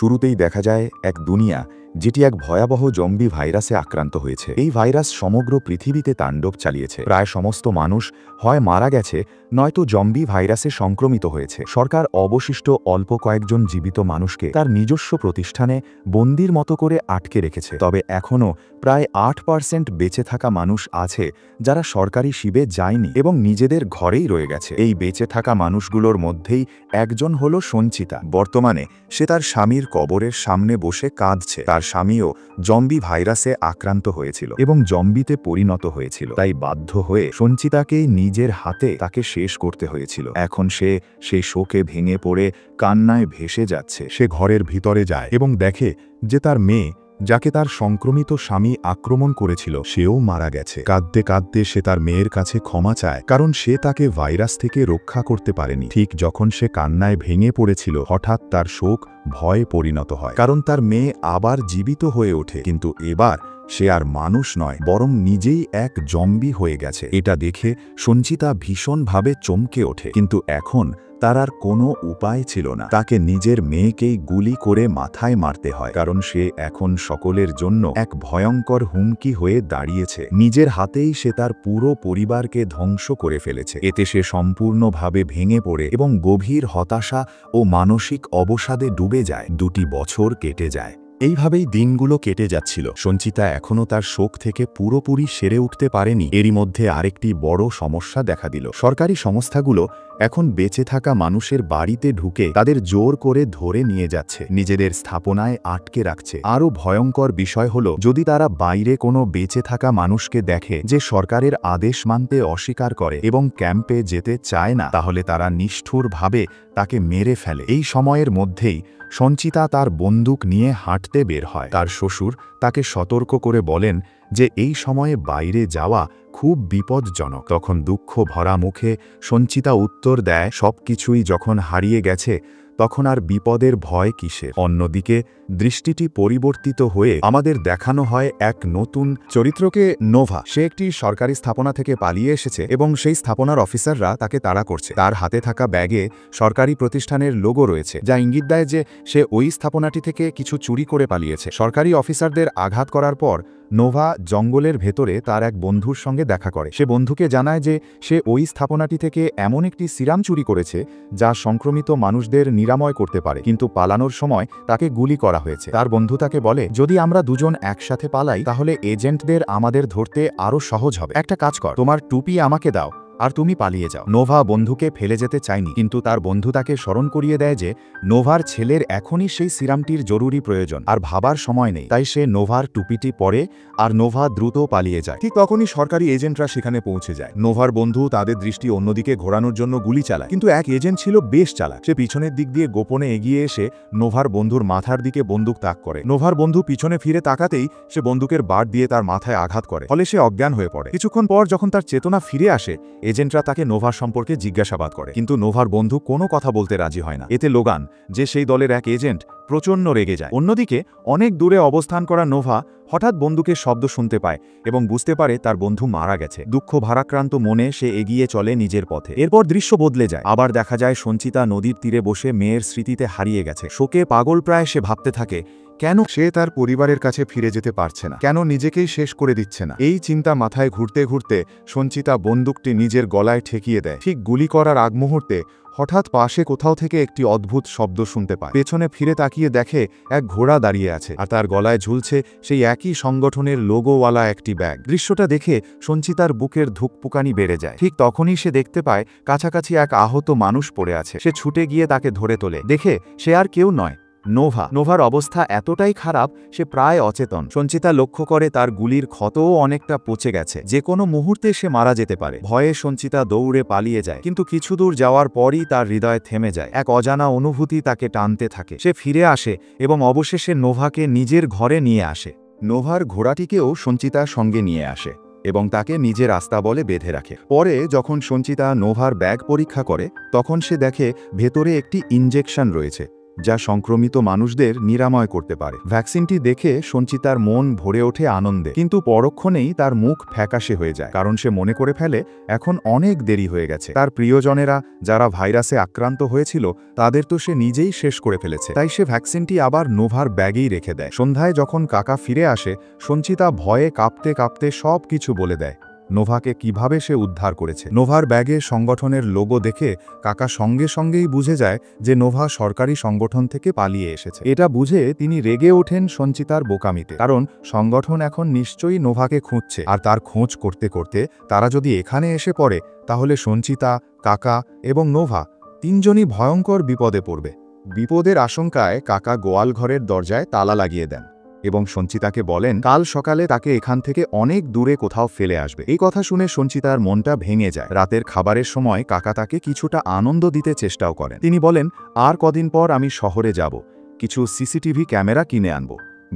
শুরুতেই দেখা যায় এক দুনিয়া যেটি এক ভয়াবহ জম্বি ভাইরাসে আক্রান্ত হয়েছে। এই ভাইরাস সমগ্র পৃথিবীতে তাণ্ডব চালিয়েছে। প্রায় সমস্ত মানুষ হয় মারা গেছে, নয়তো জম্বি ভাইরাসে সংক্রমিত হয়েছে। সরকার অবশিষ্ট অল্প কয়েকজন জীবিত মানুষকে তার নিজস্ব প্রতিষ্ঠানে বন্দির মতো করে আটকে রেখেছে। তবে এখনও প্রায় 8% বেঁচে থাকা মানুষ আছে যারা সরকারি শিবে যায়নি এবং নিজেদের ঘরেই রয়ে গেছে। এই বেঁচে থাকা মানুষগুলোর মধ্যেই একজন হলো সঞ্চিতা। বর্তমানে সে তার স্বামীর কবরের সামনে বসে কাঁদছে। তার স্বামীও জম্বি ভাইরাসে আক্রান্ত হয়েছিল এবং জম্বিতে পরিণত হয়েছিল। তাই বাধ্য হয়ে সঞ্চিতাকেই নিজের হাতে তাকে শেষ করতে হয়েছিল। এখন সে সেই শোকে ভেঙে পড়ে কান্নায় ভেসে যাচ্ছে। সে ঘরের ভিতরে যায় এবং দেখে যে তার মেয়ে, যাকে তার সংক্রমিত স্বামী আক্রমণ করেছিল, সেও মারা গেছে। কাঁদতে কাঁদতে সে তার মেয়ের কাছে ক্ষমা চায়, কারণ সে তাকে ভাইরাস থেকে রক্ষা করতে পারেনি। ঠিক যখন সে কান্নায় ভেঙে পড়েছিল, হঠাৎ তার শোক ভয়ে পরিণত হয়, কারণ তার মেয়ে আবার জীবিত হয়ে ওঠে। কিন্তু এবার সে আর মানুষ নয়, বরং নিজেই এক জম্বি হয়ে গেছে। এটা দেখে সঞ্চিতা ভীষণভাবে চমকে ওঠে, কিন্তু এখন তার আর কোনো উপায় ছিল না। তাকে নিজের মেয়েকেই গুলি করে মাথায় মারতে হয়, কারণ সে এখন সকলের জন্য এক ভয়ঙ্কর হুমকি হয়ে দাঁড়িয়েছে। নিজের হাতেই সে তার পুরো পরিবারকে ধ্বংস করে ফেলেছে। এতে সে সম্পূর্ণভাবে ভেঙে পড়ে এবং গভীর হতাশা ও মানসিক অবসাদে ডুবে যায়। 2 বছর কেটে যায়। এইভাবেই দিনগুলো কেটে যাচ্ছিল। সঞ্চিতা এখনও তার শোক থেকে পুরোপুরি সেরে উঠতে পারেনি। এরই মধ্যে আরেকটি বড় সমস্যা দেখা দিল। সরকারি সংস্থাগুলো এখন বেঁচে থাকা মানুষের বাড়িতে ঢুকে তাদের জোর করে ধরে নিয়ে যাচ্ছে, নিজেদের স্থাপনায় আটকে রাখছে। আরও ভয়ঙ্কর বিষয় হল, যদি তারা বাইরে কোনো বেঁচে থাকা মানুষকে দেখে যে সরকারের আদেশ মানতে অস্বীকার করে এবং ক্যাম্পে যেতে চায় না, তাহলে তারা নিষ্ঠুরভাবে তাকে মেরে ফেলে। এই সময়ের মধ্যেই সঞ্চিতা তার বন্দুক নিয়ে হাঁটতে বের হয়। তার শ্বশুর তাকে সতর্ক করে বলেন যে এই সময়ে বাইরে যাওয়া খুব বিপজ্জনক। তখন দুঃখ ভরা মুখে সঞ্চিতা উত্তর দেয়, সবকিছুই যখন হারিয়ে গেছে তখন আর বিপদের ভয় কিসের। অন্যদিকে দৃষ্টিটি পরিবর্তিত হয়ে আমাদের দেখানো হয় এক নতুন চরিত্রকে, নোভা। সে একটি সরকারি স্থাপনা থেকে পালিয়ে এসেছে এবং সেই স্থাপনার অফিসাররা তাকে তাড়া করছে। তার হাতে থাকা ব্যাগে সরকারি প্রতিষ্ঠানের লোগো রয়েছে, যা ইঙ্গিত দেয় যে সে ওই স্থাপনাটি থেকে কিছু চুরি করে পালিয়েছে। সরকারি অফিসারদের আঘাত করার পর নোভা জঙ্গলের ভেতরে তার এক বন্ধুর সঙ্গে দেখা করে। সে বন্ধুকে জানায় যে সে ওই স্থাপনাটি থেকে এমন একটি সিরাম চুরি করেছে যা সংক্রমিত মানুষদের নিরাময় করতে পারে, কিন্তু পালানোর সময় তাকে গুলি করা হয়েছে। তার বন্ধু তাকে বলে, যদি আমরা দুজন একসাথে পালাই তাহলে এজেন্টদের আমাদের ধরতে আরও সহজ হবে। একটা কাজ কর, তোমার টুপি আমাকে দাও আর তুমি পালিয়ে যাও। নোভা বন্ধুকে ফেলে যেতে চায়নি, কিন্তু তার বন্ধু তাকে স্মরণ করিয়ে দেয় যে নোভার ছেলের এখনই সেই সিরামটির জরুরি প্রয়োজন, আর ভাবার সময় নেই। তাই সে নোভার টুপিটি পরে আর নোভা দ্রুত পালিয়ে যায়। ঠিক তখনই সরকারি এজেন্টরা সেখানে পৌঁছে যায়। নোভার বন্ধু তাদের দৃষ্টি অন্যদিকে ঘোরানোর জন্য গুলি চালায়, কিন্তু এক এজেন্ট ছিল বেশ চালাক। সে পিছনের দিক দিয়ে গোপনে এগিয়ে এসে নোভার বন্ধুর মাথার দিকে বন্দুক তাক করে। নোভার বন্ধু পিছনে ফিরে তাকাতেই সে বন্দুকের বাট দিয়ে তার মাথায় আঘাত করে, ফলে সে অজ্ঞান হয়ে পড়ে। কিছুক্ষণ পর যখন তার চেতনা ফিরে আসে, এজেন্টরা তাকে নোভার সম্পর্কে জিজ্ঞাসাবাদ করে, কিন্তু নোভার বন্ধু কোনো কথা বলতে রাজি হয় না। এতে লোগান, যে সেই দলের এক এজেন্ট, প্রচণ্ড রেগে যায়। অন্যদিকে অনেক দূরে অবস্থান করা নোভা হঠাৎ বন্দুকের শব্দ শুনতে পায় এবং বুঝতে পারে তার বন্ধু মারা গেছে। দুঃখ ভারাক্রান্ত মনে সে এগিয়ে চলে নিজের পথে। এরপর দৃশ্য বদলে যায়। আবার দেখা যায় সঞ্চিতা নদীর তীরে বসে মেয়ের স্মৃতিতে হারিয়ে গেছে। শোকে পাগল প্রায় সে ভাবতে থাকে, কেন সে তার পরিবারের কাছে ফিরে যেতে পারছে না, কেন নিজেকেই শেষ করে দিচ্ছে না। এই চিন্তা মাথায় ঘুরতে ঘুরতে সঞ্চিতা বন্দুকটি নিজের গলায় ঠেকিয়ে দেয়। ঠিক গুলি করার আগ মুহূর্তে হঠাৎ পাশে কোথাও থেকে একটি অদ্ভুত শব্দ শুনতে পায়। পেছনে ফিরে তাকিয়ে দেখে এক ঘোড়া দাঁড়িয়ে আছে, আর তার গলায় ঝুলছে সেই একই সংগঠনের লোগোওয়ালা একটি ব্যাগ। দৃশ্যটা দেখে সঞ্চিতার বুকের ধুকপুকানি বেড়ে যায়। ঠিক তখনই সে দেখতে পায় কাছাকাছি এক আহত মানুষ পড়ে আছে। সে ছুটে গিয়ে তাকে ধরে তোলে। দেখে সে আর কেউ নয়, নোভা। নোভার অবস্থা এতটাই খারাপ সে প্রায় অচেতন। সঞ্চিতা লক্ষ্য করে তার গুলির ক্ষতও অনেকটা পচে গেছে, যে কোনো মুহূর্তে সে মারা যেতে পারে। ভয়ে সঞ্চিতা দৌড়ে পালিয়ে যায়, কিন্তু কিছু দূর যাওয়ার পরই তার হৃদয় থেমে যায়। এক অজানা অনুভূতি তাকে টানতে থাকে। সে ফিরে আসে এবং অবশেষে নোভাকে নিজের ঘরে নিয়ে আসে। নোভার ঘোড়াটিকেও সঞ্চিতা সঙ্গে নিয়ে আসে এবং তাকে নিজের আস্তাবলে বেঁধে রাখে। পরে যখন সঞ্চিতা নোভার ব্যাগ পরীক্ষা করে, তখন সে দেখে ভেতরে একটি ইনজেকশন রয়েছে, যা সংক্রমিত মানুষদের নিরাময় করতে পারে। ভ্যাকসিনটি দেখে সঞ্চিতার মন ভরে ওঠে আনন্দে, কিন্তু পরক্ষণেই তার মুখ ফ্যাকাশে হয়ে যায়, কারণ সে মনে করে ফেলে এখন অনেক দেরি হয়ে গেছে। তার প্রিয়জনেরা যারা ভাইরাসে আক্রান্ত হয়েছিল তাদের তো সে নিজেই শেষ করে ফেলেছে। তাই সে ভ্যাকসিনটি আবার নোভার ব্যাগেই রেখে দেয়। সন্ধ্যায় যখন কাকা ফিরে আসে, সঞ্চিতা ভয়ে কাঁপতে কাঁপতে সব কিছু বলে দেয়, নোভাকে কিভাবে সে উদ্ধার করেছে। নোভার ব্যাগে সংগঠনের লোগো দেখে কাকা সঙ্গে সঙ্গেই বুঝে যায় যে নোভা সরকারি সংগঠন থেকে পালিয়ে এসেছে। এটা বুঝে তিনি রেগে ওঠেন সঞ্চিতার বোকামিতে, কারণ সংগঠন এখন নিশ্চয়ই নোভাকে খুঁজছে, আর তার খোঁজ করতে করতে তারা যদি এখানে এসে পড়ে তাহলে সঞ্চিতা, কাকা এবং নোভা তিনজনই ভয়ঙ্কর বিপদে পড়বে। বিপদের আশঙ্কায় কাকা গোয়াল ঘরের দরজায় তালা লাগিয়ে দেন এবং সঞ্চিতাকে বলেন কাল সকালে তাকে এখান থেকে অনেক দূরে কোথাও ফেলে আসবে। এই কথা শুনে সঞ্চিতার মনটা ভেঙে যায়। রাতের খাবারের সময় কাকা তাকে কিছুটা আনন্দ দিতে চেষ্টাও করেন। তিনি বলেন, আর কদিন পর আমি শহরে যাব, কিছু সিসিটিভি ক্যামেরা কিনে আনব,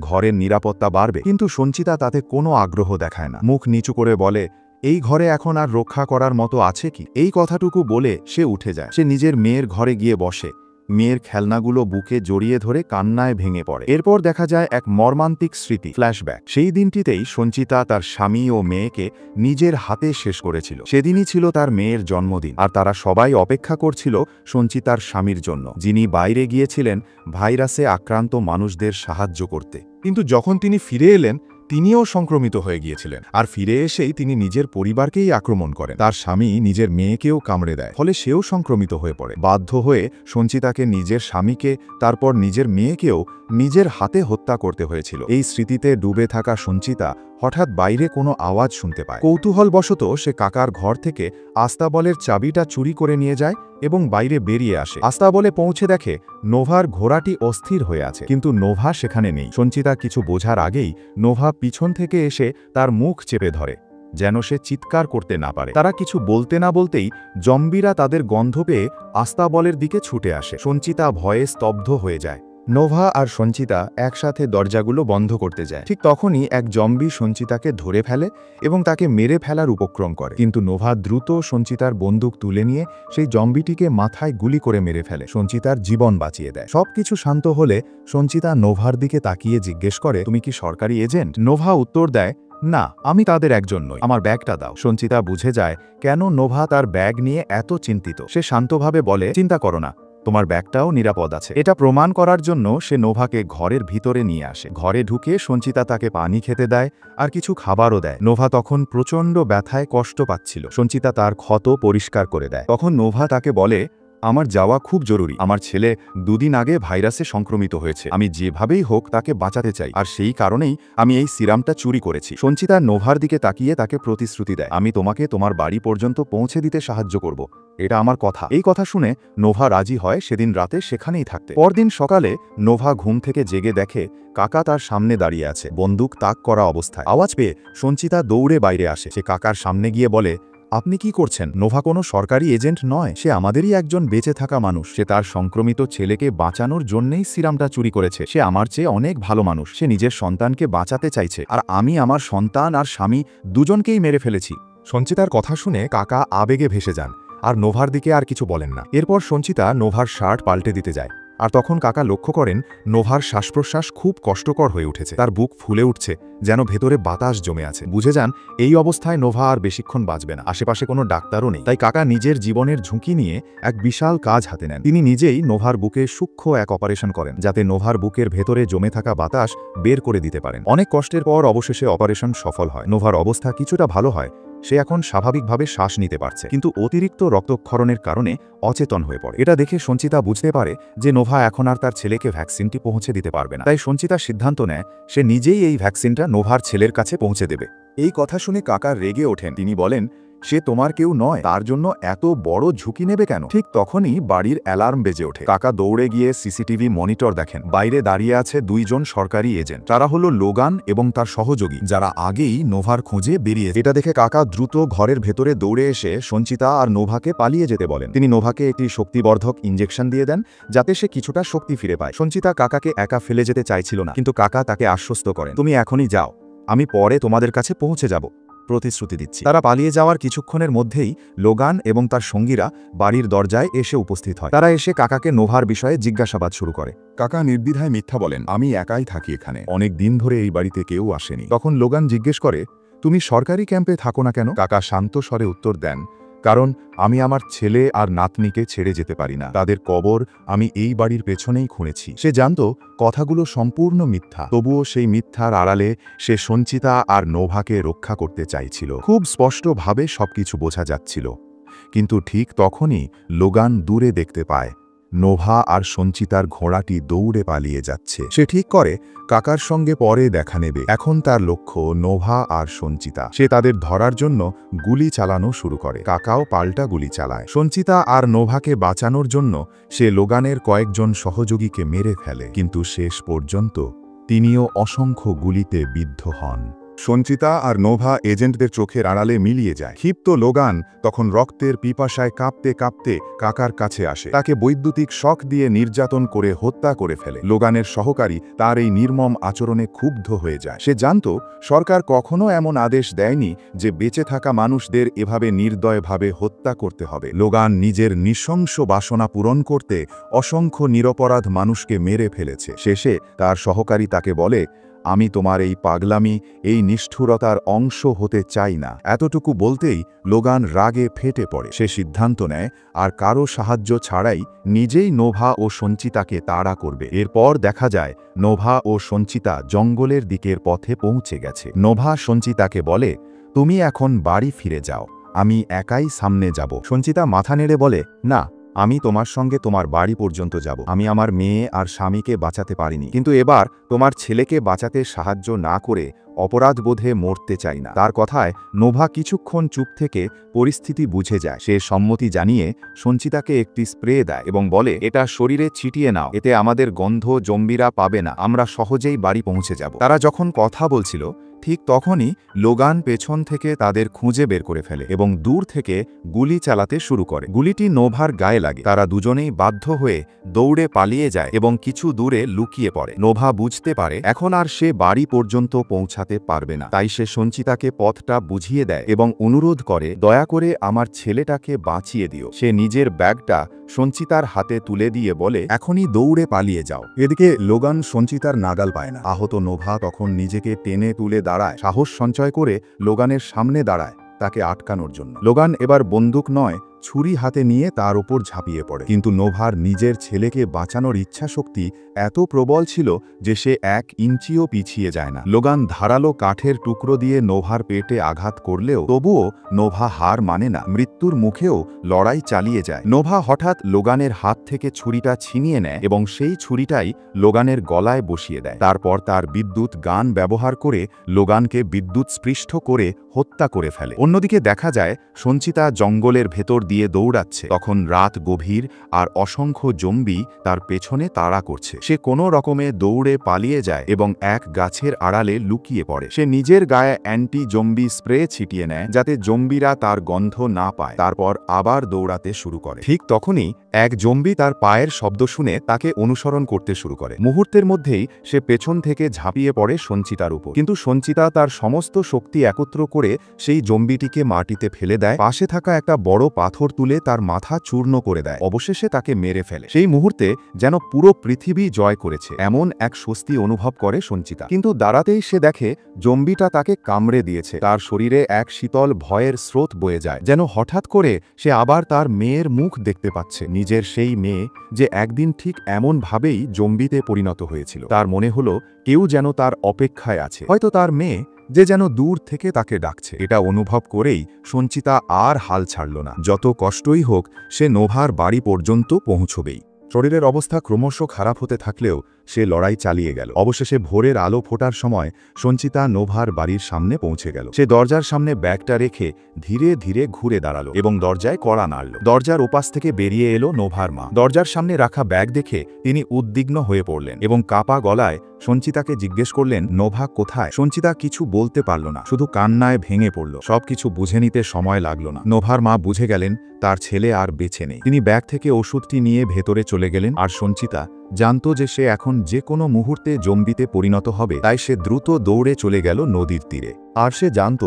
ঘরের নিরাপত্তা বাড়বে। কিন্তু সঞ্চিতা তাতে কোনো আগ্রহ দেখায় না, মুখ নিচু করে বলে, এই ঘরে এখন আর রক্ষা করার মতো আছে কি? এই কথাটুকু বলে সে উঠে যায়। সে নিজের মেয়ের ঘরে গিয়ে বসে, মেয়ের খেলনাগুলো বুকে জড়িয়ে ধরে কান্নায় ভেঙে পড়ে। এরপর দেখা যায় এক মর্মান্তিক স্মৃতি, ফ্ল্যাশব্যাক। সেই দিনটিতেই সঞ্চিতা তার স্বামী ও মেয়েকে নিজের হাতে শেষ করেছিল। সেদিনই ছিল তার মেয়ের জন্মদিন, আর তারা সবাই অপেক্ষা করছিল সঞ্চিতার স্বামীর জন্য, যিনি বাইরে গিয়েছিলেন ভাইরাসে আক্রান্ত মানুষদের সাহায্য করতে। কিন্তু যখন তিনি ফিরে এলেন, তিনিও সংক্রমিত হয়ে গিয়েছিলেন, আর ফিরে এসেই তিনি নিজের পরিবারকেই আক্রমণ করেন। তার স্বামী নিজের মেয়েকেও কামড়ে দেয়, ফলে সেও সংক্রমিত হয়ে পড়ে। বাধ্য হয়ে সঞ্চিতাকে নিজের স্বামীকে, তারপর নিজের মেয়েকেও নিজের হাতে হত্যা করতে হয়েছিল। এই স্মৃতিতে ডুবে থাকা সঞ্চিতা হঠাৎ বাইরে কোনো আওয়াজ শুনতে পায়। কৌতূহলবশত সে কাকার ঘর থেকে আস্তাবলের চাবিটা চুরি করে নিয়ে যায় এবং বাইরে বেরিয়ে আসে। আস্তাবলে পৌঁছে দেখে নোভার ঘোড়াটি অস্থির হয়ে আছে, কিন্তু নোভা সেখানে নেই। সঞ্চিতা কিছু বোঝার আগেই নোভা পিছন থেকে এসে তার মুখ চেপে ধরে, যেন সে চিৎকার করতে না পারে। তারা কিছু বলতে না বলতেই জম্বিরা তাদের গন্ধ পেয়ে আস্তাবলের দিকে ছুটে আসে। সঞ্চিতা ভয়ে স্তব্ধ হয়ে যায়। নোভা আর সঞ্চিতা একসাথে দরজাগুলো বন্ধ করতে যায়। ঠিক তখনই এক জম্বি সঞ্চিতাকে ধরে ফেলে এবং তাকে মেরে ফেলার উপক্রম করে, কিন্তু নোভা দ্রুত সঞ্চিতার বন্দুক তুলে নিয়ে সেই জম্বিটিকে মাথায় গুলি করে মেরে ফেলে, সঞ্চিতার জীবন বাঁচিয়ে দেয়। সবকিছু শান্ত হলে সঞ্চিতা নোভার দিকে তাকিয়ে জিজ্ঞেস করে, তুমি কি সরকারি এজেন্ট? নোভা উত্তর দেয়, না, আমি তাদের একজন নই, আমার ব্যাগটা দাও। সঞ্চিতা বুঝে যায় কেন নোভা তার ব্যাগ নিয়ে এত চিন্তিত। সে শান্তভাবে বলে, চিন্তা করো না, তোমার ব্যাগটাও নিরাপদ আছে। এটা প্রমাণ করার জন্য সে নোভাকে ঘরের ভিতরে নিয়ে আসে। ঘরে ঢুকে সঞ্চিতা তাকে পানি খেতে দেয় আর কিছু খাবারও দেয়। নোভা তখন প্রচণ্ড ব্যথায় কষ্ট পাচ্ছিল। সঞ্চিতা তার ক্ষত পরিষ্কার করে দেয়। তখন নোভা তাকে বলে, আমার যাওয়া খুব জরুরি, আমার ছেলে দুদিন আগে ভাইরাসে সংক্রমিত হয়েছে, আমি যেভাবেই হোক তাকে বাঁচাতে চাই, আর সেই কারণেই আমি এই সিরামটা চুরি করেছি। সঞ্চিতা নোভার দিকে তাকিয়ে তাকে প্রতিশ্রুতি দেয়, আমি তোমাকে তোমার বাড়ি পর্যন্ত পৌঁছে দিতে সাহায্য করব, এটা আমার কথা। এই কথা শুনে নোভা রাজি হয় সেদিন রাতে সেখানেই থাকতে। পরদিন সকালে নোভা ঘুম থেকে জেগে দেখে কাকা তার সামনে দাঁড়িয়ে আছে, বন্দুক তাক করা অবস্থায়। আওয়াজ পেয়ে সঞ্চিতা দৌড়ে বাইরে আসে। সে কাকার সামনে গিয়ে বলে, আপনি কি করছেন? নোভা কোনো সরকারি এজেন্ট নয়, সে আমাদেরই একজন বেঁচে থাকা মানুষ। সে তার সংক্রমিত ছেলেকে বাঁচানোর জন্যই সিরামটা চুরি করেছে। সে আমার চেয়ে অনেক ভালো মানুষ, সে নিজের সন্তানকে বাঁচাতে চাইছে, আর আমি আমার সন্তান আর স্বামী দুজনকেই মেরে ফেলেছি। সঞ্চিতার কথা শুনে কাকা আবেগে ভেসে যান আর নোভার দিকে আর কিছু বলেন না। এরপর সঞ্চিতা নোভার শার্ট পাল্টে দিতে যায়, আর তখন কাকা লক্ষ্য করেন নোভার শ্বাস প্রশ্বাস খুব কষ্টকর হয়ে উঠেছে, তার বুক ফুলে উঠছে, যেন ভেতরে বাতাস জমে আছে। বুঝে যান এই অবস্থায় নোভা আর বেশিক্ষণ বাঁচবে না। আশেপাশে কোনো ডাক্তারও নেই, তাই কাকা নিজের জীবনের ঝুঁকি নিয়ে এক বিশাল কাজ হাতে নেন। তিনি নিজেই নোভার বুকে সূক্ষ্ম এক অপারেশন করেন, যাতে নোভার বুকের ভেতরে জমে থাকা বাতাস বের করে দিতে পারেন। অনেক কষ্টের পর অবশেষে অপারেশন সফল হয়। নোভার অবস্থা কিছুটা ভালো হয়, সে এখন স্বাভাবিকভাবে শ্বাস নিতে পারছে, কিন্তু অতিরিক্ত রক্তক্ষরণের কারণে অচেতন হয়ে পড়ে। এটা দেখে সঞ্চিতা বুঝতে পারে যে নোভা এখন আর তার ছেলেকে ভ্যাকসিনটি পৌঁছে দিতে পারবে না। তাই সঞ্চিতা সিদ্ধান্ত নেয় সে নিজেই এই ভ্যাকসিনটা নোভার ছেলের কাছে পৌঁছে দেবে। এই কথা শুনে কাকা রেগে ওঠেন। তিনি বলেন, সে তোমার কেউ নয়, তার জন্য এত বড় ঝুঁকি নেবে কেন? ঠিক তখনই বাড়ির অ্যালার্ম বেজে ওঠে। কাকা দৌড়ে গিয়ে সিসিটিভি মনিটর দেখেন। বাইরে দাঁড়িয়ে আছে দুইজন সরকারি এজেন্ট। তারা হলো লোগান এবং তার সহযোগী, যারা আগেই নোভার খোঁজে বেরিয়েছে। এটা দেখে কাকা দ্রুত ঘরের ভেতরে দৌড়ে এসে সঞ্চিতা আর নোভাকে পালিয়ে যেতে বলেন। তিনি নোভাকে একটি শক্তিবর্ধক ইঞ্জেকশন দিয়ে দেন, যাতে সে কিছুটা শক্তি ফিরে পায়। সঞ্চিতা কাকাকে একা ফেলে যেতে চাইছিল না, কিন্তু কাকা তাকে আশ্বস্ত করেন, তুমি এখনই যাও, আমি পরে তোমাদের কাছে পৌঁছে যাব। প্রতিশ্রুতি দিচ্ছি। তারা পালিয়ে যাওয়ার কিছুক্ষণের মধ্যেই লোগান এবং তার সঙ্গীরা বাড়ির দরজায় এসে উপস্থিত হয়। তারা এসে কাকাকে নোভার বিষয়ে জিজ্ঞাসাবাদ শুরু করে। কাকা নির্দ্বিধায় মিথ্যা বলেন, আমি একাই থাকি এখানে, অনেক দিন ধরে এই বাড়িতে কেউ আসেনি। তখন লোগান জিজ্ঞেস করে, তুমি সরকারি ক্যাম্পে থাকো না কেন? কাকা শান্ত স্বরে উত্তর দেন, কারণ আমি আমার ছেলে আর নাতনিকে ছেড়ে যেতে পারি না। তাদের কবর আমি এই বাড়ির পেছনেই খুঁড়েছি। সে জানত কথাগুলো সম্পূর্ণ মিথ্যা, তবুও সেই মিথ্যার আড়ালে সে সঞ্চিতা আর নোভাকে রক্ষা করতে চাইছিল। খুব স্পষ্টভাবে সবকিছু বোঝা যাচ্ছিল। কিন্তু ঠিক তখনই লোগান দূরে দেখতে পায় নোভা আর সঞ্চিতার ঘোড়াটি দৌড়ে পালিয়ে যাচ্ছে। সে ঠিক করে কাকার সঙ্গে পরে দেখা নেবে। এখন তার লক্ষ্য নোভা আর সঞ্চিতা। সে তাদের ধরার জন্য গুলি চালানো শুরু করে। কাকাও পাল্টা গুলি চালায়। সঞ্চিতা আর নোভাকে বাঁচানোর জন্য সে লোগানের কয়েকজন সহযোগীকে মেরে ফেলে, কিন্তু শেষ পর্যন্ত তিনিও অসংখ্য গুলিতে বিদ্ধ হন। সঞ্চিতা আর নোভা এজেন্টদের চোখের আড়ালে মিলিয়ে যায়। ক্ষিপ্ত লোগান তখন রক্তের পিপাসায় কাঁপতে কাঁপতে কাকার কাছে আসে। তাকে বৈদ্যুতিক শক দিয়ে নির্যাতন করে হত্যা করে ফেলে। লোগানের সহকারী তার এই নির্মম আচরণে ক্ষুব্ধ হয়ে যায়। সে জানত সরকার কখনো এমন আদেশ দেয়নি যে বেঁচে থাকা মানুষদের এভাবে নির্দয়ভাবে হত্যা করতে হবে। লোগান নিজের নৃশংস বাসনা পূরণ করতে অসংখ্য নিরপরাধ মানুষকে মেরে ফেলেছে। শেষে তার সহকারী তাকে বলে, আমি তোমার এই পাগলামি, এই নিষ্ঠুরতার অংশ হতে চাই না। এতটুকু বলতেই লোগান রাগে ফেটে পড়ে। সে সিদ্ধান্ত নেয় আর কারো সাহায্য ছাড়াই নিজেই নোভা ও সঞ্চিতাকে তাড়া করবে। এরপর দেখা যায় নোভা ও সঞ্চিতা জঙ্গলের দিকের পথে পৌঁছে গেছে। নোভা সঞ্চিতাকে বলে, তুমি এখন বাড়ি ফিরে যাও, আমি একাই সামনে যাব। সঞ্চিতা মাথা নেড়ে বলে, না, আমি তোমার সঙ্গে তোমার বাড়ি পর্যন্ত যাব। আমি আমার মেয়ে আর স্বামীকে বাঁচাতে পারিনি, কিন্তু এবার তোমার ছেলেকে বাঁচাতে সাহায্য না করে অপরাধবোধে মরতে চাই না। তার কথায় নোভা কিছুক্ষণ চুপ থেকে পরিস্থিতি বুঝে যায়। সে সম্মতি জানিয়ে সঞ্চিতাকে একটি স্প্রে দেয় এবং বলে, এটা শরীরে ছিটিয়ে নাও, এতে আমাদের গন্ধ জম্বিরা পাবে না, আমরা সহজেই বাড়ি পৌঁছে যাব। তারা যখন কথা বলছিল ঠিক তখনই লোগান পেছন থেকে তাদের খুঁজে বের করে ফেলে এবং দূর থেকে গুলি চালাতে শুরু করে। গুলিটি নোভার গায়ে লাগে। তারা দুজনেই বাধ্য হয়ে দৌড়ে পালিয়ে যায় এবং কিছু দূরে লুকিয়ে পড়ে। নোভা বুঝতে পারে এখন আর সে বাড়ি পর্যন্ত পৌঁছাতে পারবে না, তাই সে সঞ্চিতাকে পথটা বুঝিয়ে দেয় এবং অনুরোধ করে, দয়া করে আমার ছেলেটাকে বাঁচিয়ে দিও। সে নিজের ব্যাগটা সঞ্চিতার হাতে তুলে দিয়ে বলে, এখনই দৌড়ে পালিয়ে যাও। এদিকে লোগান সঞ্চিতার নাগাল পায় না। আহত নোভা তখন নিজেকে টেনে তুলে দাঁড়ায়, সাহস সঞ্চয় করে লোগানের সামনে দাঁড়ায় তাকে আটকানোর জন্য। লোগান এবার বন্দুক নয়, ছুরি হাতে নিয়ে তার ওপর ঝাঁপিয়ে পড়ে, কিন্তু নোভার নিজের ছেলেকে বাঁচানোর ইচ্ছাশক্তি এত প্রবল ছিল যে সে 1 ইঞ্চিও পিছিয়ে যায় না। লোগান ধারালো কাঠের টুকরো দিয়ে নোভার পেটে আঘাত করলেও তবুও নোভা হার মানে না। মৃত্যুর মুখেও লড়াই চালিয়ে যায়। নোভা হঠাৎ লোগানের হাত থেকে ছুরিটা ছিনিয়ে নেয় এবং সেই ছুরিটাই লোগানের গলায় বসিয়ে দেয়। তারপর তার বিদ্যুৎ গান ব্যবহার করে লোগানকে বিদ্যুৎ স্পৃষ্ট করে হত্যা করে ফেলে। অন্যদিকে দেখা যায় সঞ্চিতা জঙ্গলের ভেতর দিয়ে দৌড়াচ্ছে। তখন রাত গভীর আর অসংখ্য জম্বি তার পেছনে তাড়া করছে। সে কোনো রকমে দৌড়ে পালিয়ে যায় এবং এক গাছের আড়ালে লুকিয়ে পড়ে। সে নিজের গায়ে অ্যান্টি জম্বি স্প্রে ছিটিয়ে নেয় যাতে জম্বিরা তার গন্ধ না পায়। তারপর আবার দৌড়াতে শুরু করে। ঠিক তখনই এক জম্বি তার পায়ের শব্দ শুনে তাকে অনুসরণ করতে শুরু করে। মুহূর্তের মধ্যেই সে পেছন থেকে ঝাঁপিয়ে পড়ে সঞ্চিতার উপর, কিন্তু সঞ্চিতা তার সমস্ত শক্তি একত্র করে সেই জম্বিটিকে মাটিতে ফেলে দেয়। পাশে থাকা একটা বড় পাথর তুলে তার মাথা চূর্ণ করে দেয়। অবশেষে তাকে মেরে ফেলে। সেই মুহূর্তে যেন পুরো পৃথিবী জয় করেছে এমন এক স্বস্তি অনুভব করে সঞ্চিতা। কিন্তু দাঁড়াতেই সে দেখে জম্বিটা তাকে কামড়ে দিয়েছে। তার শরীরে এক শীতল ভয়ের স্রোত বয়ে যায়, যেন হঠাৎ করে সে আবার তার মেয়ের মুখ দেখতে পাচ্ছে। নিজের সেই মেয়ে যে একদিন ঠিক এমন ভাবেই জম্বিতে পরিণত হয়েছিল। তার মনে হলো কেউ যেন তার অপেক্ষায় আছে, হয়তো তার মেয়ে যে যেন দূর থেকে তাকে ডাকছে। এটা অনুভব করেই সঞ্চিতা আর হাল ছাড়ল না। যত কষ্টই হোক সে নোভার বাড়ি পর্যন্ত পৌঁছবেই। শরীরের অবস্থা ক্রমশ খারাপ হতে থাকলেও সে লড়াই চালিয়ে গেল। অবশেষে ভোরের আলো ফোটার সময় সঞ্চিতা নোভার বাড়ির সামনে পৌঁছে গেল। সে দরজার সামনে ব্যাগটা রেখে ধীরে ধীরে ঘুরে দাঁড়ালো এবং দরজায় কড়া নাড়ল। দরজার ওপাশ থেকে বেরিয়ে এলো নোভার মা। দরজার সামনে রাখা ব্যাগ দেখে তিনি উদ্বিগ্ন হয়ে পড়লেন এবং কাপা গলায় সঞ্চিতাকে জিজ্ঞেস করলেন, নোভা কোথায়? সঞ্চিতা কিছু বলতে পারল না, শুধু কান্নায় ভেঙে পড়ল। সবকিছু বুঝে নিতে সময় লাগলো না। নোভার মা বুঝে গেলেন তার ছেলে আর বেঁচে নেই। তিনি ব্যাগ থেকে ওষুধটি নিয়ে ভেতরে চলে গেলেন। আর সঞ্চিতা জানত যে সে এখন যে কোনো মুহূর্তে জম্বিতে পরিণত হবে, তাই সে দ্রুত দৌড়ে চলে গেল নদীর তীরে। আর সে জানত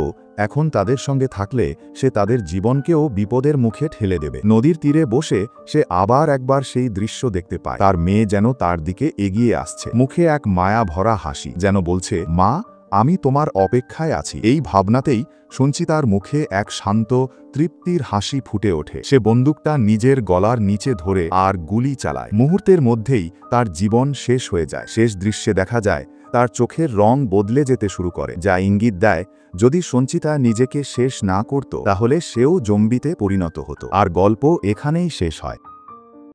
এখন তাদের সঙ্গে থাকলে সে তাদের জীবনকেও বিপদের মুখে ঠেলে দেবে। নদীর তীরে বসে সে আবার একবার সেই দৃশ্য দেখতে পায়। তার মেয়ে যেন তার দিকে এগিয়ে আসছে, মুখে এক মায়া ভরা হাসি, যেন বলছে, মা, আমি তোমার অপেক্ষায় আছি। এই ভাবনাতেই সঞ্চিতার মুখে এক শান্ত তৃপ্তির হাসি ফুটে ওঠে। সে বন্দুকটা নিজের গলার নিচে ধরে আর গুলি চালায়। মুহূর্তের মধ্যেই তার জীবন শেষ হয়ে যায়। শেষ দৃশ্যে দেখা যায় তার চোখের রং বদলে যেতে শুরু করে, যা ইঙ্গিত দেয় যদি সঞ্চিতা নিজেকে শেষ না করত তাহলে সেও জম্বিতে পরিণত হতো। আর গল্প এখানেই শেষ হয়।